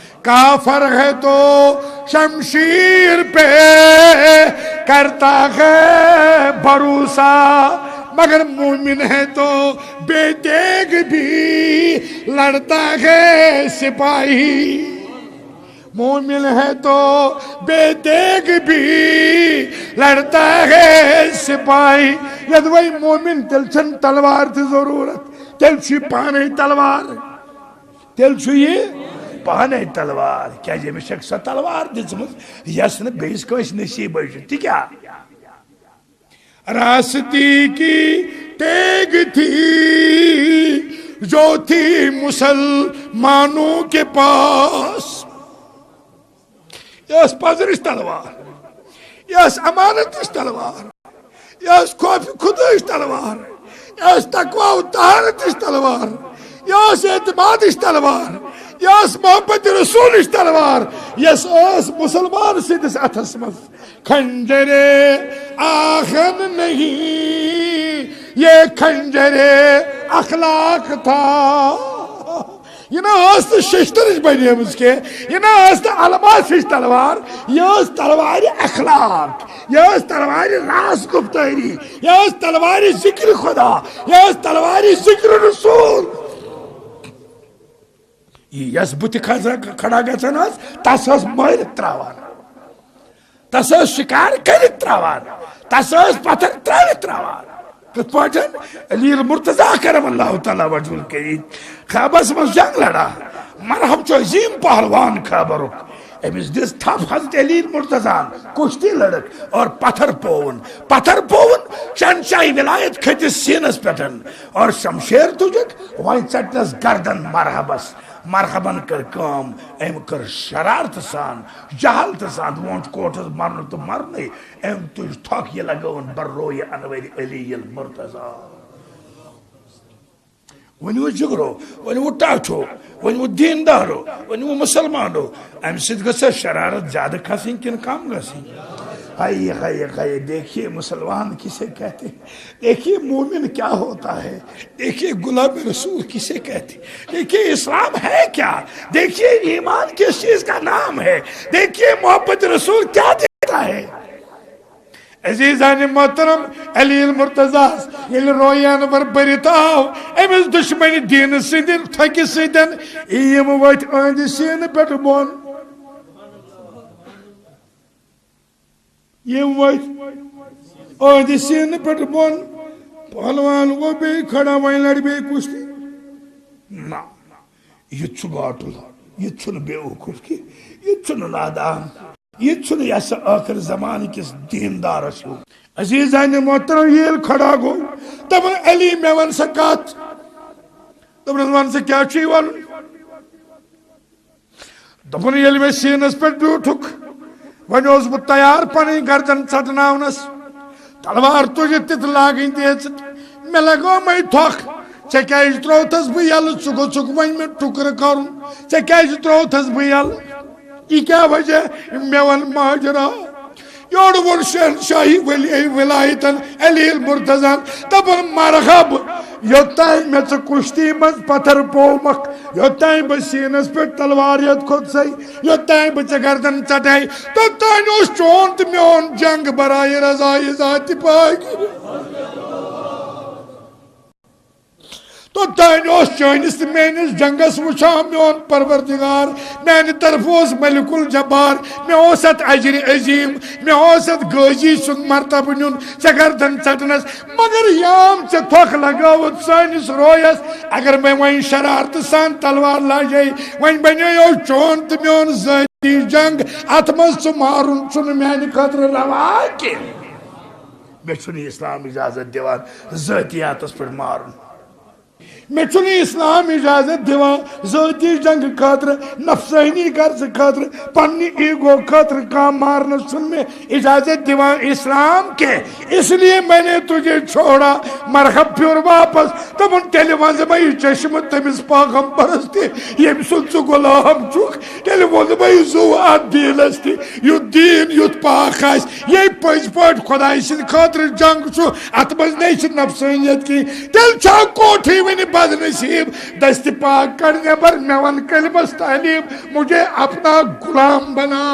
کافر ہے تو شمشیر پہ کرتا ہے بھروسہ، مگر مومن ہے تو بے دیگ بھی لڑتا ہے سپاہی، مومن ہے تو بے دیگ بھی لڑتا ہے سپاہی۔ ید وہی مومن تیل چھن تلوار تھی ضرورت، تیل چھ پانے تلوار، تیل چھ یہ پانے تلوار، کیا جی میں شک سا تلوار دزمت یس نے بیس کو اس نصیب ہے کیا؟ راستی کی تیگ تھی جو تھی مسلمانوں کے پاس، یس پذرش تلوار، یس امانتش تلوار، یس خوف خدایش تلوار، یس تقوی و طہارتش تلوار، یس اعتمادش تلوار، یس محبت رسولش تلوار، یس اس مسلمان سندس اتھس مز کھنجر آخر نہیں، یہ کھنجر اخلاق تھا۔ یہ نا آست ششترش بنی ہم اس کے، یہ نا آست علماس تلوار، یہ آست تلوار اخلاق، یہ آست تلوار راز گفتاری، یہ آست تلوار ذکر خدا، یہ آست تلوار ذکر رسول۔ یہ یس بت کھڑا گژھان تس مر تراوان، تس شکار کر تراوان، تس پتھر تراوان، کت پاٹھن علی المرتضیٰ کرم اللہ تعالیٰ وجہ الکریم خیبرس من جنگ لڑا، مرحب چو عظیم پہلوان خیبرک، امس دس تھپ حضرت علی المرتضیٰ کشتی لڑک اور پتھر پون شہنشاہی ولایت کھتس سینس پٹن اور شمشیر تجک وائن ژٹنس گردن مرحبس، مرحبن کر کام ایم کر شرارت سان جہالت سان وونٹ کوٹس مرن تو مرنے ایم تج تھک یہ لگون بر روی انور علی المرتضیٰ۔ ون وہ جگرو، ون وہ ٹاٹھو، ون وہ دیندارو، ون وہ مسلمانو، ام سید گژھِ شرارت زیادہ کھسیں کن کم گژھیں؟ ہائے ہائے ہائے، دیکھیے مسلمان کسے کہتے ہیں، دیکھیے مومن کیا ہوتا ہے، دیکھیے غلام رسول کسے کہتے ہیں، دیکھیے اسلام ہے کیا، دیکھیے ایمان کس چیز کا نام ہے، دیکھیے محبت رسول کیا دیتا ہے۔ عزیزان محترم علی المرتضیٰ یل رویان بر برت آو امس دشمن دین سندن تھک سدن یم وت اند سین پٹ بون، یم وت اند سین پٹ بون، پہلوان گو بے کھڑا وین لڑ بے کشتی نا، یہ چھ باٹل، یہ چھن بے وقوف کی، یہ چھن نادان، یہ چھن یس آخر زمان کس دیندار شو۔ عزیزان محترم یل کھڑا گو تب علی میں ون سکات، تب ون سے کیا چی ون، دپن یل میں سینس پر بیوٹھک ون اوس بہ تیار پنی گردن ژٹناونس، تلوار تجھ تت لاگن تیز میں لگو میں تھک، ژے کیازِ تروتھس بہ یل ژٕ گوژھُکھ وۄنۍ مےٚ ٹُکرٕ کرُن، ژے کیازِ تروتھس بہ یل، یہ کیا وجہ، میں ون ماجرا یوڑ ون شہنشاہی ولایتن علی المرتضیٰ دپن مرحب یوتان میں ژٕ کشتی مز پتھر پومک، یوتان بہ سینس پہ تلوار یت کھوت سی، یوتان بہ ژے گردن ژٹائی، توتان اوس چون تہ میون جنگ برائے رضائے ذات پاک، توتان اوس چٲنِس تہٕ میٲنِس جنگس وٕچھان میون پروردگار، میانہِ طرف اوس ملک الجبار، مےٚ اوس اتھ اجر عظیم، مےٚ اوس اتھ غازی سُنٛد مرتبہ نیُن ژےٚ گردن ژٹنس، مگر یام ژےٚ تھۄکھ لگٲوٕتھ سٲنِس رویس، اگر مےٚ وۄنۍ شرارتہٕ سان تلوار لاجے وۄنۍ بنیو چون تہٕ میون ذٲتی جنگ، اتھ منٛز ژٕ مارُن چھُنہٕ میانہِ خٲطرٕ روا کینٛہہ، مےٚ چھُنہٕ اسلام اجازت دِوان ذٲتیاتس پٮ۪ٹھ مارُن، میں چھُنہٕ اسلام اجازت دِوان ذٲتی جنگ خٲطرٕ، نفسٲنی غرضہٕ خٲطرٕ، پننہِ ایگو خٲطرٕ کانٛہہ مارنس چھُنہٕ مےٚ اجازت دِوان اسلام کینٛہہ، اس لیے میں نے تجھے چھوڑا۔ مرحب پھیور واپس، دوٚپُن تیٚلہِ ونزٕ بہٕ یہِ چشمہٕ تٔمِس پیغمبرس تہِ ییٚمہِ سُنٛد ژٕ غلام چھُکھ، تیٚلہِ ووٚنہٕ بہٕ یہِ زُو اتھ دیٖنس تہِ، یُتھ دیٖن یُتھ پاک آسہِ، ییٚلہِ پٔزۍ پٲٹھۍ خۄداے سٕنٛدِ خٲطرٕ جنگ چھُ اتھ منٛز نے چھِ نفسٲنیت کینٛہہ، تیٚلہِ چھا کوٹھٕے وٕنہِ بد نصیب دست پاک کر نیبر میں ون کلمس تعلیم مجھے اپنا غلام بنا